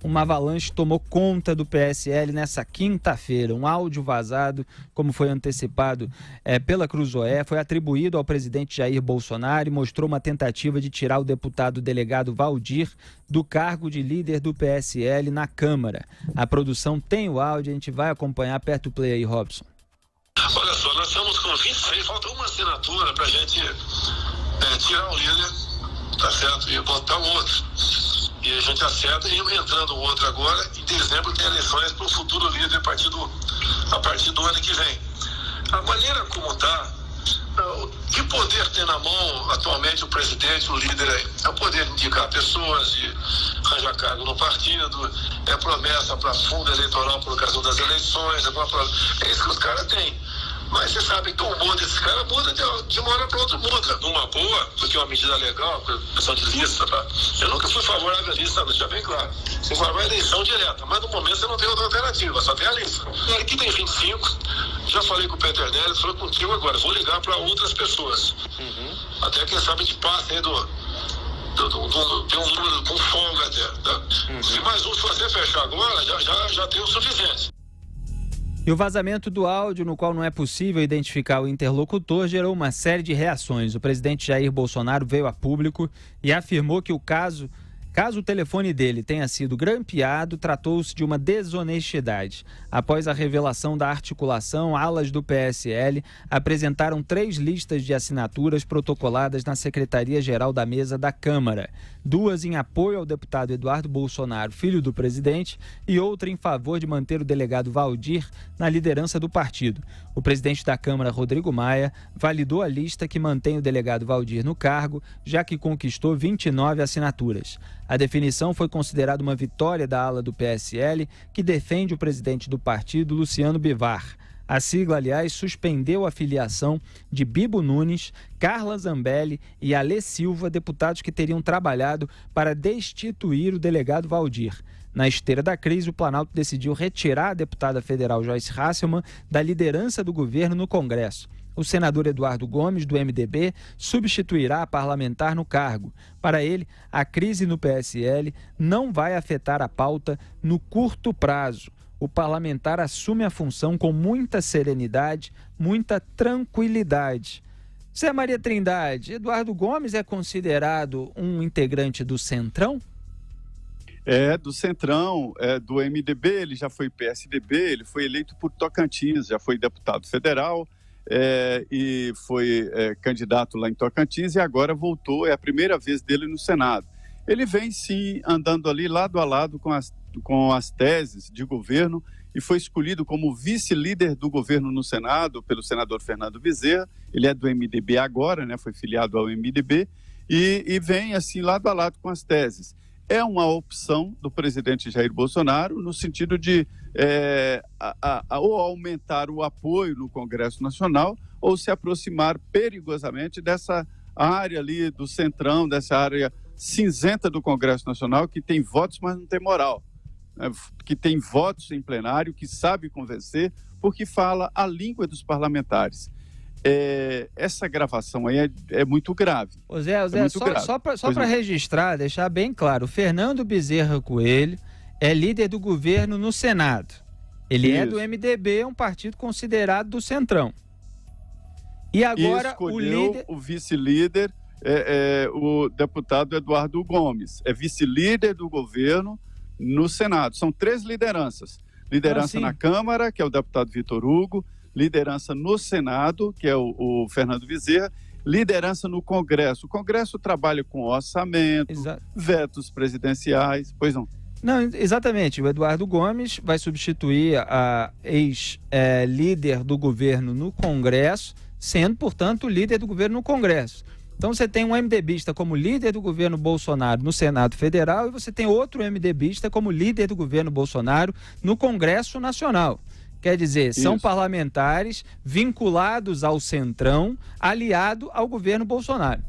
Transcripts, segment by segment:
uma avalanche tomou conta do PSL nessa quinta-feira. Um áudio vazado, como foi antecipado pela Cruzoé, foi atribuído ao presidente Jair Bolsonaro e mostrou uma tentativa de tirar o deputado delegado Valdir do cargo de líder do PSL na Câmara. A produção tem o áudio, a gente vai acompanhar. Aperta o play aí, Robson. Olha só, nós estamos com 26, falta uma assinatura para a gente tirar o líder, tá certo? E botar o outro. E a gente acerta e entrando o outro agora, em dezembro tem eleições para o futuro líder a partir do ano que vem. A maneira como está, que poder tem na mão atualmente o presidente, o líder aí? É o poder de indicar pessoas, de arranjar cargo no partido, é promessa para fundo eleitoral por ocasião das eleições, é isso que os caras têm. Mas você sabe que o humor desses caras muda de uma hora para outra, muda. Numa boa, porque é uma medida legal, questão de lista, tá? Eu nunca fui favorável à lista, deixa bem claro. Você vai à eleição direta, mas no momento você não tem outra alternativa, só tem a lista. E aqui tem 25, já falei com o Peter Nery, falou contigo agora, vou ligar para outras pessoas. Até quem sabe de passe aí tem um número com folga até. Tá? Se mais um, se você fechar agora, já tem o suficiente. E o vazamento do áudio, no qual não é possível identificar o interlocutor, gerou uma série de reações. O presidente Jair Bolsonaro veio a público e afirmou que caso o telefone dele tenha sido grampeado, tratou-se de uma desonestidade. Após a revelação da articulação, alas do PSL apresentaram 3 listas de assinaturas protocoladas na Secretaria-Geral da Mesa da Câmara. 2 em apoio ao deputado Eduardo Bolsonaro, filho do presidente, e outra em favor de manter o delegado Valdir na liderança do partido. O presidente da Câmara, Rodrigo Maia, validou a lista que mantém o delegado Valdir no cargo, já que conquistou 29 assinaturas. A definição foi considerada uma vitória da ala do PSL, que defende o presidente do partido, Luciano Bivar. A sigla, aliás, suspendeu a filiação de Bibo Nunes, Carla Zambelli e Alê Silva, deputados que teriam trabalhado para destituir o delegado Valdir. Na esteira da crise, o Planalto decidiu retirar a deputada federal Joyce Hasselmann da liderança do governo no Congresso. O senador Eduardo Gomes, do MDB, substituirá a parlamentar no cargo. Para ele, a crise no PSL não vai afetar a pauta no curto prazo. O parlamentar assume a função com muita serenidade, muita tranquilidade. Zé Maria Trindade, Eduardo Gomes é considerado um integrante do Centrão? É, do Centrão, do MDB, ele já foi PSDB, ele foi eleito por Tocantins, já foi deputado federal, e foi candidato lá em Tocantins e agora voltou, é a primeira vez dele no Senado. Ele vem sim andando ali lado a lado com as teses de governo e foi escolhido como vice-líder do governo no Senado pelo senador Fernando Bezerra. Ele é do MDB agora, né, foi filiado ao MDB e vem assim lado a lado com as teses. É uma opção do presidente Jair Bolsonaro no sentido de ou aumentar o apoio no Congresso Nacional ou se aproximar perigosamente dessa área ali do Centrão, dessa área cinzenta do Congresso Nacional, que tem votos, mas não tem moral, né? Que tem votos em plenário, que sabe convencer, porque fala a língua dos parlamentares. Essa gravação aí é muito grave. Zé, só para registrar, deixar bem claro, o Fernando Bezerra Coelho é líder do governo no Senado. Ele é do MDB, um partido considerado do Centrão. E agora o líder... o vice-líder o deputado Eduardo Gomes. É vice-líder do governo no Senado. São 3 lideranças. Liderança na Câmara, que é o deputado Vitor Hugo. Liderança no Senado, que é o Fernando Bezerra. Liderança no Congresso. O Congresso trabalha com orçamento, vetos presidenciais. Pois não. Não, exatamente. O Eduardo Gomes vai substituir a ex-líder do governo no Congresso, sendo, portanto, líder do governo no Congresso. Então você tem um MDBista como líder do governo Bolsonaro no Senado Federal e você tem outro MDBista como líder do governo Bolsonaro no Congresso Nacional. Quer dizer, são parlamentares vinculados ao Centrão, aliado ao governo Bolsonaro.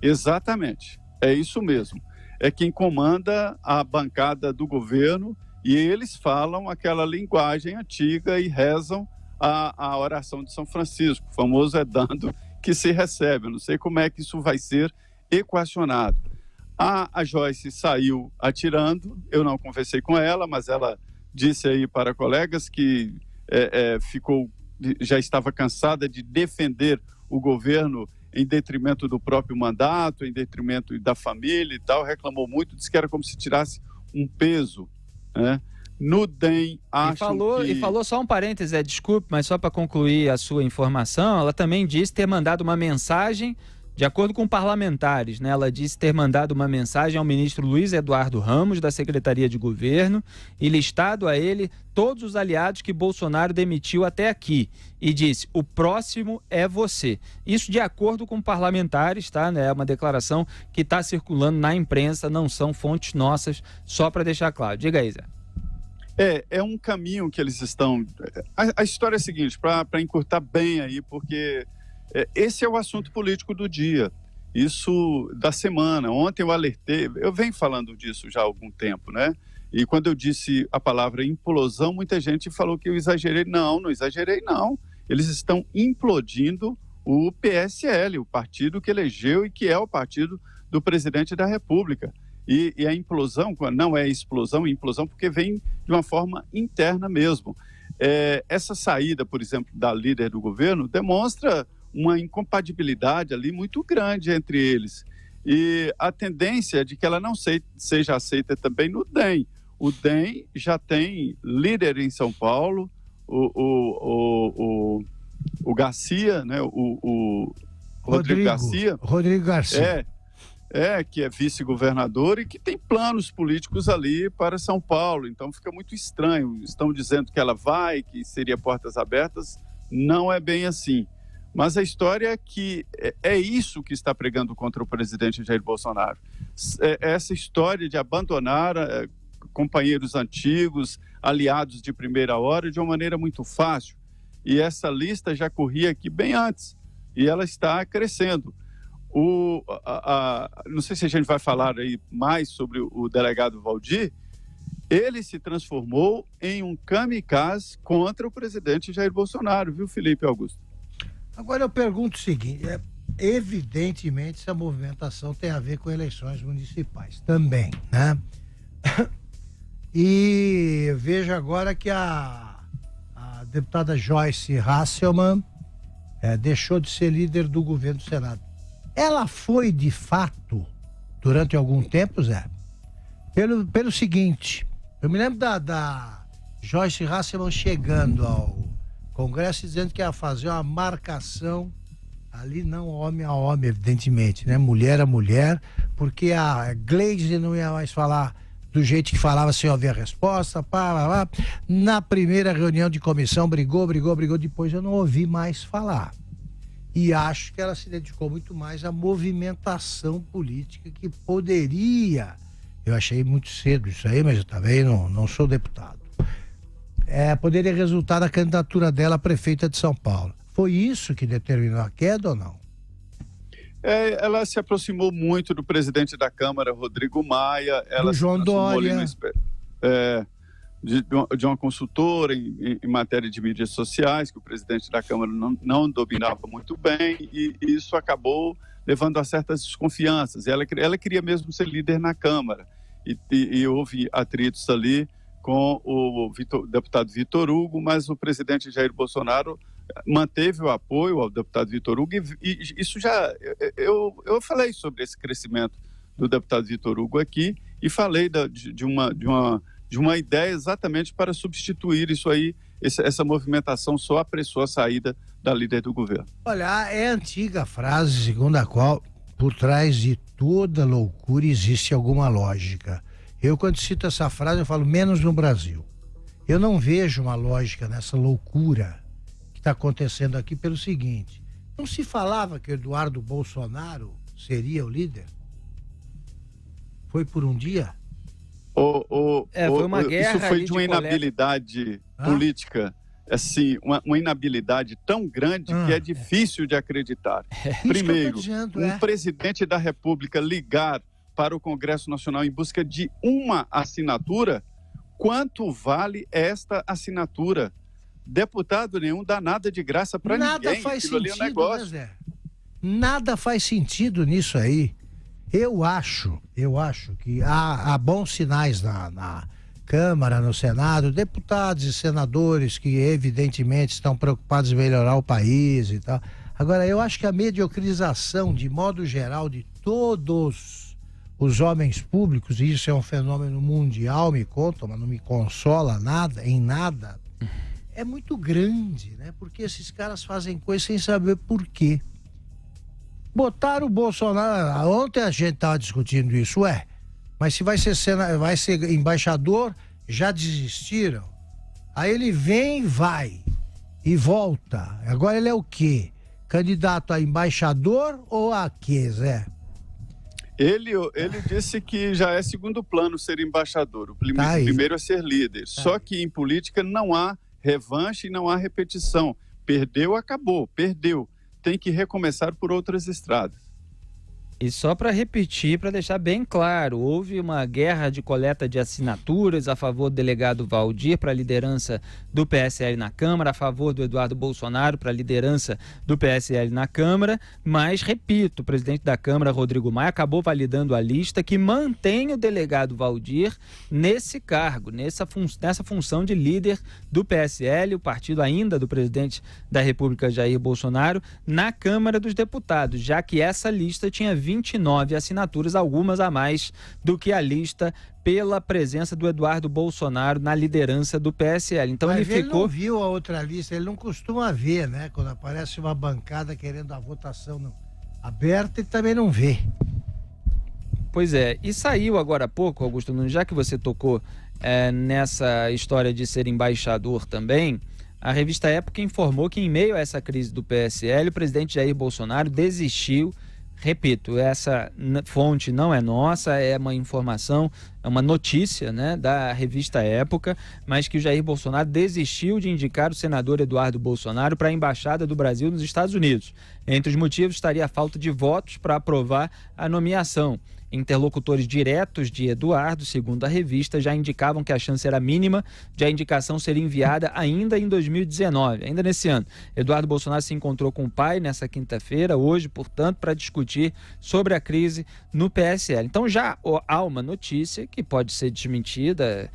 Exatamente, é isso mesmo. É quem comanda a bancada do governo e eles falam aquela linguagem antiga e rezam a oração de São Francisco, o famoso dando que se recebe. Eu não sei como é que isso vai ser equacionado. A Joyce saiu atirando, eu não conversei com ela, mas ela disse aí para colegas que já estava cansada de defender o governo em detrimento do próprio mandato, em detrimento da família e tal, reclamou muito, disse que era como se tirasse um peso, né? No DEM, E falou só um parêntese, desculpe, mas só para concluir a sua informação, ela também disse ter mandado uma mensagem, de acordo com parlamentares, né? Ela disse ter mandado uma mensagem ao ministro Luiz Eduardo Ramos, da Secretaria de Governo, e listado a ele todos os aliados que Bolsonaro demitiu até aqui. E disse, o próximo é você. Isso de acordo com parlamentares, tá? É uma declaração que está circulando na imprensa, não são fontes nossas, só para deixar claro. Diga aí, Zé. É um caminho que eles estão... A história é a seguinte, para encurtar bem aí, porque esse é o assunto político do dia, isso da semana. Ontem eu alertei, eu venho falando disso já há algum tempo, né? E quando eu disse a palavra implosão, muita gente falou que eu exagerei. Não exagerei, não. Eles estão implodindo o PSL, o partido que elegeu e que é o partido do presidente da República. E a implosão, não é explosão, é implosão porque vem de uma forma interna mesmo. Essa saída, por exemplo, da líder do governo demonstra uma incompatibilidade ali muito grande entre eles. E a tendência é de que ela não seja aceita também no DEM. O DEM já tem líder em São Paulo, o Garcia, né? o Rodrigo Garcia. Rodrigo Garcia. Que é vice-governador e que tem planos políticos ali para São Paulo. Então fica muito estranho. Estão dizendo que ela vai, que seria portas abertas. Não é bem assim. Mas a história é que é isso que está pregando contra o presidente Jair Bolsonaro. Essa história de abandonar companheiros antigos, aliados de primeira hora, de uma maneira muito fácil. E essa lista já corria aqui bem antes. E ela está crescendo. Não sei se a gente vai falar aí mais sobre o delegado Valdir. Ele se transformou em um kamikaze contra o presidente Jair Bolsonaro, viu, Felipe Augusto? Agora eu pergunto o seguinte, evidentemente essa movimentação tem a ver com eleições municipais também, né? E vejo agora que a deputada Joyce Hasselmann deixou de ser líder do governo do Senado. Ela foi, de fato, durante algum tempo, Zé, pelo seguinte, eu me lembro da Joyce Hasselmann chegando ao Congresso dizendo que ia fazer uma marcação ali, não homem a homem, evidentemente, né? Mulher a mulher, porque a Gleisi não ia mais falar do jeito que falava sem ouvir a resposta, Na primeira reunião de comissão, brigou, depois eu não ouvi mais falar. E acho que ela se dedicou muito mais à movimentação política que poderia, eu achei muito cedo isso aí, mas eu também não sou deputado, poderia resultar na candidatura dela a prefeita de São Paulo. Foi isso que determinou a queda ou não? Ela se aproximou muito do presidente da Câmara, Rodrigo Maia. Ela do João Dória. De uma consultora em matéria de mídias sociais, que o presidente da Câmara não dominava muito bem, e isso acabou levando a certas desconfianças. Ela queria mesmo ser líder na Câmara, e houve atritos ali com o deputado Vitor Hugo, mas o presidente Jair Bolsonaro manteve o apoio ao deputado Vitor Hugo, e isso já... Eu falei sobre esse crescimento do deputado Vitor Hugo aqui, e falei de uma ideia exatamente para substituir isso aí. Essa movimentação só apressou a saída da líder do governo. Olha, é a antiga frase segundo a qual por trás de toda loucura existe alguma lógica. Eu, quando cito essa frase, eu falo menos no Brasil. Eu não vejo uma lógica nessa loucura que está acontecendo aqui pelo seguinte: não se falava que o Eduardo Bolsonaro seria o líder? Foi por um dia? Foi uma guerra. Isso foi de uma inabilidade política, assim, uma inabilidade tão grande que é difícil de acreditar. Primeiro, presidente da República ligar para o Congresso Nacional em busca de uma assinatura, quanto vale esta assinatura? Deputado nenhum dá nada de graça para ninguém. Nada faz sentido, né, Zé? Nada faz sentido nisso aí. Eu acho que há bons sinais na Câmara, no Senado, deputados e senadores que evidentemente estão preocupados em melhorar o país e tal. Agora, eu acho que a mediocrização, de modo geral, de todos os homens públicos, e isso é um fenômeno mundial, me contam, mas não me consola em nada, é muito grande, né? Porque esses caras fazem coisas sem saber por quê. Botaram o Bolsonaro, ontem a gente estava discutindo isso, mas se vai ser embaixador, já desistiram. Aí ele vem, vai e volta. Agora ele é o quê? Candidato a embaixador ou a quê, Zé? Ele disse que já é segundo plano ser embaixador. O primeiro é ser líder. Só que em política não há revanche e não há repetição. Perdeu, acabou. Perdeu. Tem que recomeçar por outras estradas. E só para repetir, para deixar bem claro, houve uma guerra de coleta de assinaturas a favor do delegado Valdir para a liderança do PSL na Câmara, a favor do Eduardo Bolsonaro para a liderança do PSL na Câmara, mas, repito, o presidente da Câmara, Rodrigo Maia, acabou validando a lista que mantém o delegado Valdir nesse cargo, nessa função de líder do PSL, o partido ainda do presidente da República, Jair Bolsonaro, na Câmara dos Deputados, já que essa lista tinha 29 assinaturas, algumas a mais do que a lista pela presença do Eduardo Bolsonaro na liderança do PSL. Então ele não viu a outra lista, ele não costuma ver, né? Quando aparece uma bancada querendo a votação aberta, ele também não vê. Pois é, e saiu agora há pouco, Augusto Nunes, já que você tocou nessa história de ser embaixador também, a revista Época informou que em meio a essa crise do PSL, o presidente Jair Bolsonaro desistiu. Repito, essa fonte não é nossa, é uma informação, é uma notícia, né, da revista Época, mas que o Jair Bolsonaro desistiu de indicar o senador Eduardo Bolsonaro para a Embaixada do Brasil nos Estados Unidos. Entre os motivos estaria a falta de votos para aprovar a nomeação. Interlocutores diretos de Eduardo, segundo a revista, já indicavam que a chance era mínima de a indicação ser enviada ainda em 2019, ainda nesse ano. Eduardo Bolsonaro se encontrou com o pai nessa quinta-feira, hoje, portanto, para discutir sobre a crise no PSL. Então já há uma notícia que pode ser desmentida,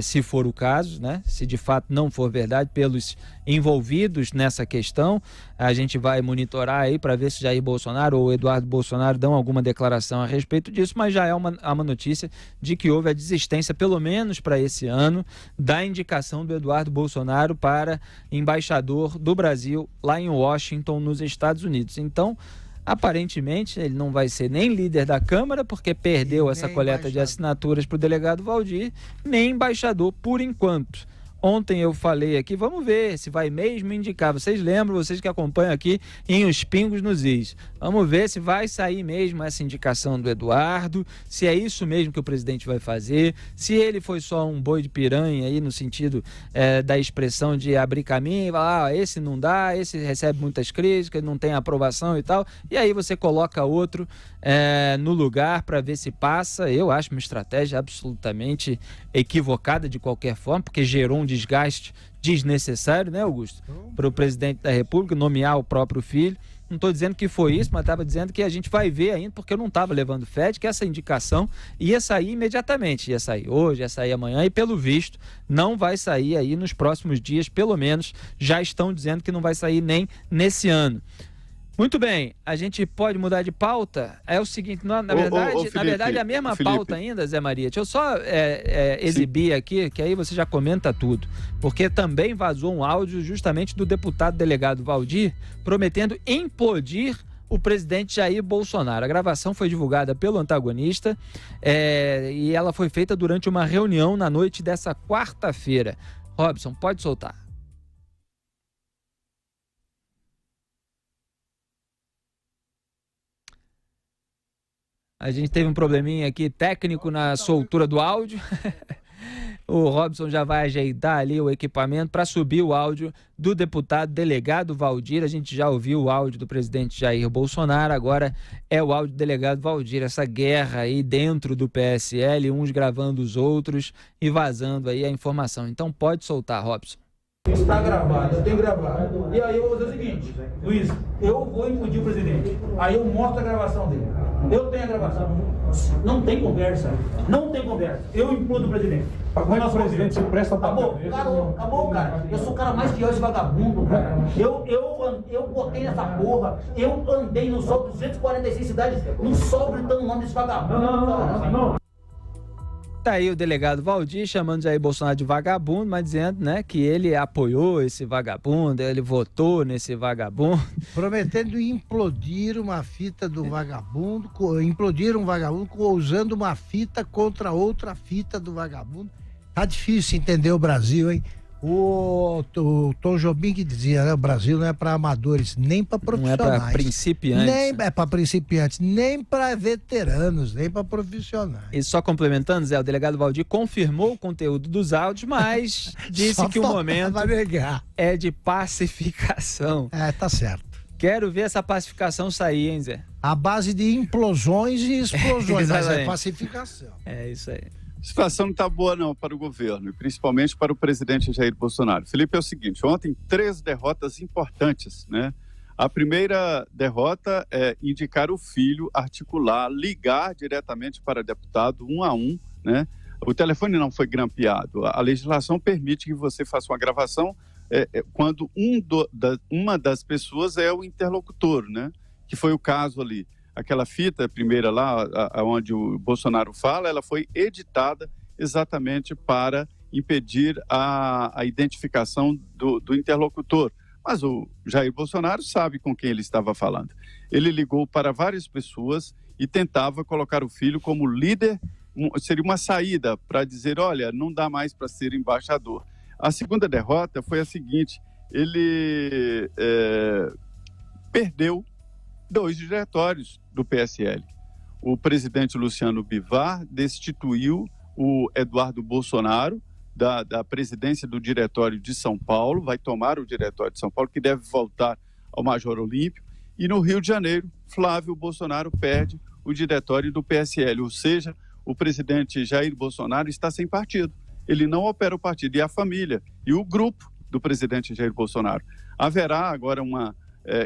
se for o caso, né? Se de fato não for verdade, pelos envolvidos nessa questão. A gente vai monitorar aí para ver se Jair Bolsonaro ou Eduardo Bolsonaro dão alguma declaração a respeito disso, mas já é uma notícia de que houve a desistência, pelo menos para esse ano, da indicação do Eduardo Bolsonaro para embaixador do Brasil lá em Washington, nos Estados Unidos. Então, aparentemente, ele não vai ser nem líder da Câmara, porque perdeu essa coleta de assinaturas para o delegado Valdir, nem embaixador por enquanto. Ontem eu falei aqui, vamos ver se vai mesmo indicar. Vocês lembram, vocês que acompanham aqui em Os Pingos nos Is. Vamos ver se vai sair mesmo essa indicação do Eduardo, se é isso mesmo que o presidente vai fazer, se ele foi só um boi de piranha aí no sentido da expressão de abrir caminho e falar, esse não dá, esse recebe muitas críticas, não tem aprovação e tal. E aí você coloca outro no lugar para ver se passa. Eu acho uma estratégia absolutamente equivocada de qualquer forma, porque gerou um desgaste desnecessário, né, Augusto? Para o presidente da República nomear o próprio filho. Não estou dizendo que foi isso, mas estava dizendo que a gente vai ver ainda, porque eu não estava levando fé de que essa indicação ia sair imediatamente. Ia sair hoje, ia sair amanhã e, pelo visto, não vai sair aí nos próximos dias, pelo menos já estão dizendo que não vai sair nem nesse ano. Muito bem, a gente pode mudar de pauta? É o seguinte, na verdade, a mesma pauta ainda, Zé Maria. Deixa eu só exibir aqui, que aí você já comenta tudo. Porque também vazou um áudio justamente do deputado delegado Valdir, prometendo implodir o presidente Jair Bolsonaro. A gravação foi divulgada pelo antagonista e ela foi feita durante uma reunião na noite dessa quarta-feira. Robson, pode soltar. A gente teve um probleminha aqui técnico na soltura do áudio. O Robson já vai ajeitar ali o equipamento para subir o áudio do deputado delegado Valdir. A gente já ouviu o áudio do presidente Jair Bolsonaro, agora é o áudio do delegado Valdir. Essa guerra aí dentro do PSL, uns gravando os outros e vazando aí a informação. Então pode soltar, Robson. Está gravado, eu tenho gravado. E aí eu vou fazer o seguinte, Luiz, eu vou impedir o presidente. Aí eu mostro a gravação dele. Eu tenho a gravação. Não tem conversa. Não tem conversa. Eu implodo o presidente. Agora o presidente se presta para Acabou, cara. Eu sou o cara mais fiel esse vagabundo, cara. Eu botei nessa porra. Eu andei nos outros 246 cidades no sol gritando o nome desse vagabundo. Não. Tá aí o delegado Valdir chamando Jair Bolsonaro de vagabundo, mas dizendo, né, que ele apoiou esse vagabundo, ele votou nesse vagabundo. Prometendo implodir uma fita do vagabundo, implodir um vagabundo usando uma fita contra outra fita do vagabundo. Tá difícil entender o Brasil, hein? O Tom Jobim que dizia, né? O Brasil não é para amadores, nem para profissionais. Não é para principiantes. Nem é para principiantes, nem para veteranos, nem para profissionais. E só complementando, Zé, o delegado Valdir confirmou o conteúdo dos áudios, mas disse que o momento é de pacificação. Tá certo. Quero ver essa pacificação sair, hein, Zé? A base de implosões e explosões, mas é pacificação. É isso aí. A situação não está boa não para o governo, e principalmente para o presidente Jair Bolsonaro. Felipe, é o seguinte, ontem 3 derrotas importantes, né? A primeira derrota é indicar o filho, articular, ligar diretamente para deputado 1 a 1, né? O telefone não foi grampeado. A legislação permite que você faça uma gravação quando uma das pessoas é o interlocutor, né? Que foi o caso ali. Aquela fita primeira lá, onde o Bolsonaro fala, ela foi editada exatamente para impedir a identificação do interlocutor. Mas o Jair Bolsonaro sabe com quem ele estava falando. Ele ligou para várias pessoas e tentava colocar o filho como líder, seria uma saída para dizer, olha, não dá mais para ser embaixador. A segunda derrota foi a seguinte, ele perdeu 2 diretórios do PSL. O presidente Luciano Bivar destituiu o Eduardo Bolsonaro da presidência do Diretório de São Paulo, vai tomar o Diretório de São Paulo, que deve voltar ao Major Olímpio, e no Rio de Janeiro, Flávio Bolsonaro perde o Diretório do PSL, ou seja, o presidente Jair Bolsonaro está sem partido. Ele não opera o partido, e a família, e o grupo do presidente Jair Bolsonaro. Haverá agora uma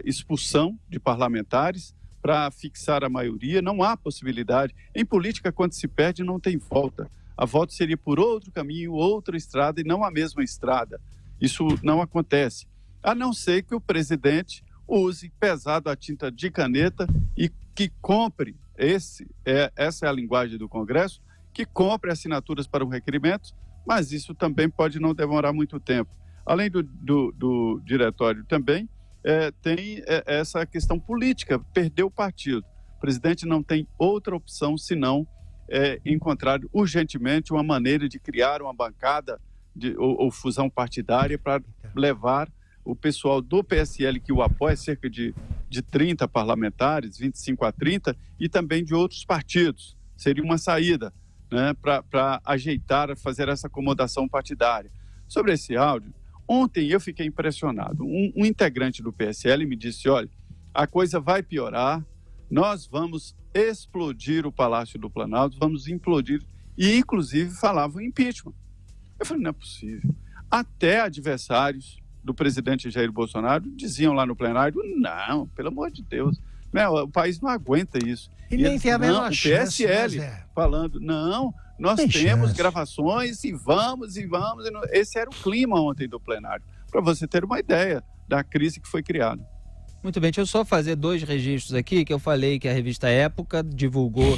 expulsão de parlamentares para fixar a maioria, não há possibilidade. Em política, quando se perde, não tem volta. A volta seria por outro caminho, outra estrada e não a mesma estrada. Isso não acontece. A não ser que o presidente use pesado a tinta de caneta e que compre, essa é a linguagem do Congresso, que compre assinaturas para o requerimento, mas isso também pode não demorar muito tempo. Além do diretório também, tem essa questão política, perdeu o partido. O presidente não tem outra opção senão encontrar urgentemente uma maneira de criar uma bancada ou fusão partidária para levar o pessoal do PSL que o apoia, cerca de 30 parlamentares, 25 a 30, e também de outros partidos. Seria uma saída, né, para ajeitar, fazer essa acomodação partidária. Sobre esse áudio, ontem eu fiquei impressionado. Um integrante do PSL me disse, olha, a coisa vai piorar, nós vamos explodir o Palácio do Planalto, vamos implodir, e inclusive falava em impeachment. Eu falei, não é possível. Até adversários do presidente Jair Bolsonaro diziam lá no plenário, não, pelo amor de Deus, né, o país não aguenta isso. E nem tem a menor chance, o PSL falando, não, nós temos gravações e vamos. Esse era o clima ontem do plenário, para você ter uma ideia da crise que foi criada. Muito bem, deixa eu só fazer 2 registros aqui, que eu falei que a revista Época divulgou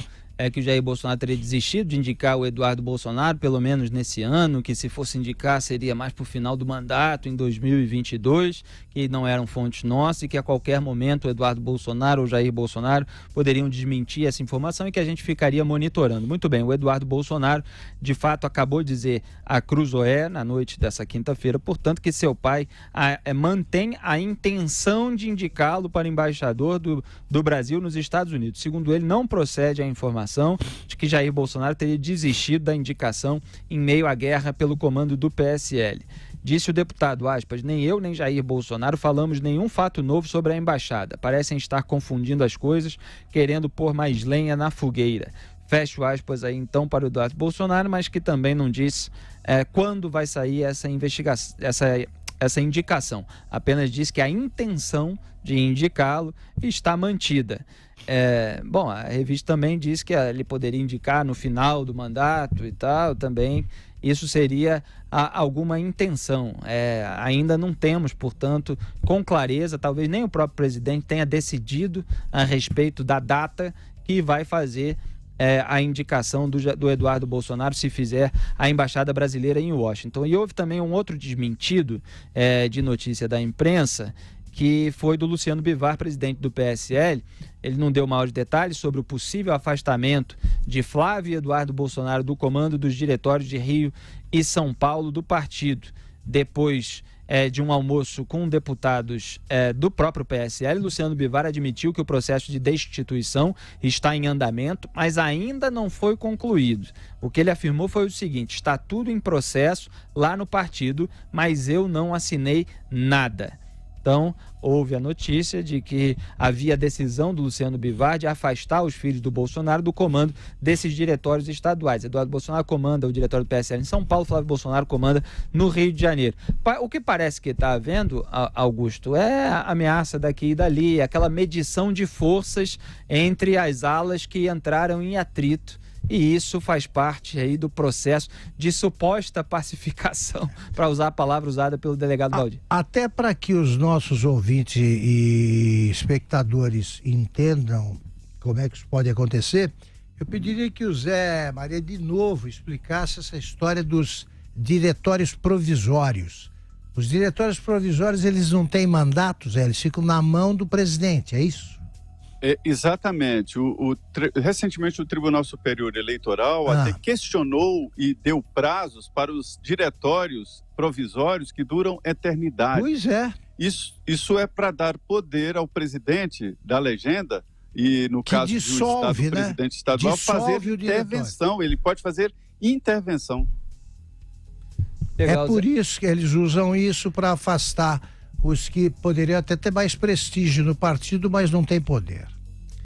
que o Jair Bolsonaro teria desistido de indicar o Eduardo Bolsonaro, pelo menos nesse ano, que se fosse indicar seria mais para o final do mandato, em 2022, que não eram fontes nossas e que a qualquer momento o Eduardo Bolsonaro ou Jair Bolsonaro poderiam desmentir essa informação e que a gente ficaria monitorando. Muito bem, o Eduardo Bolsonaro, de fato, acabou de dizer à Cruzoé, na noite dessa quinta-feira, portanto, que seu pai mantém a intenção de indicá-lo para embaixador do Brasil nos Estados Unidos. Segundo ele, não procede a informação de que Jair Bolsonaro teria desistido da indicação em meio à guerra pelo comando do PSL. Disse o deputado, aspas, nem eu nem Jair Bolsonaro falamos nenhum fato novo sobre a embaixada. Parecem estar confundindo as coisas, querendo pôr mais lenha na fogueira. Fecho aspas aí então para o Eduardo Bolsonaro, mas que também não disse quando vai sair essa investigação, essa indicação. Apenas diz que a intenção de indicá-lo está mantida. Bom, a revista também diz que ele poderia indicar no final do mandato e tal, também. Isso seria alguma intenção. Ainda não temos, portanto, com clareza, talvez nem o próprio presidente tenha decidido a respeito da data que vai fazer a indicação do Eduardo Bolsonaro, se fizer a Embaixada Brasileira em Washington. E houve também um outro desmentido de notícia da imprensa, que foi do Luciano Bivar, presidente do PSL. Ele não deu maiores detalhes sobre o possível afastamento de Flávio e Eduardo Bolsonaro do comando dos diretórios de Rio e São Paulo do partido. Depois de um almoço com deputados do próprio PSL, Luciano Bivar admitiu que o processo de destituição está em andamento, mas ainda não foi concluído. O que ele afirmou foi o seguinte: está tudo em processo lá no partido, mas eu não assinei nada. Então, houve a notícia de que havia a decisão do Luciano Bivar de afastar os filhos do Bolsonaro do comando desses diretórios estaduais. Eduardo Bolsonaro comanda o diretório do PSL em São Paulo, Flávio Bolsonaro comanda no Rio de Janeiro. O que parece que está havendo, Augusto, é a ameaça daqui e dali, aquela medição de forças entre as alas que entraram em atrito. E isso faz parte aí do processo de suposta pacificação, para usar a palavra usada pelo delegado Valdir. Até para que os nossos ouvintes e espectadores entendam como é que isso pode acontecer, eu pediria que o Zé Maria de novo explicasse essa história dos diretórios provisórios. Os diretórios provisórios, eles não têm mandatos, eles ficam na mão do presidente, é isso? Exatamente. Recentemente o Tribunal Superior Eleitoral até questionou e deu prazos para os diretórios provisórios que duram eternidade. Pois é. Isso é para dar poder ao presidente da legenda e, no que caso dissolve, do presidente estadual, fazer intervenção. Ele pode fazer intervenção. Legal, é por isso que eles usam isso para afastar os que poderiam até ter mais prestígio no partido, mas não têm poder.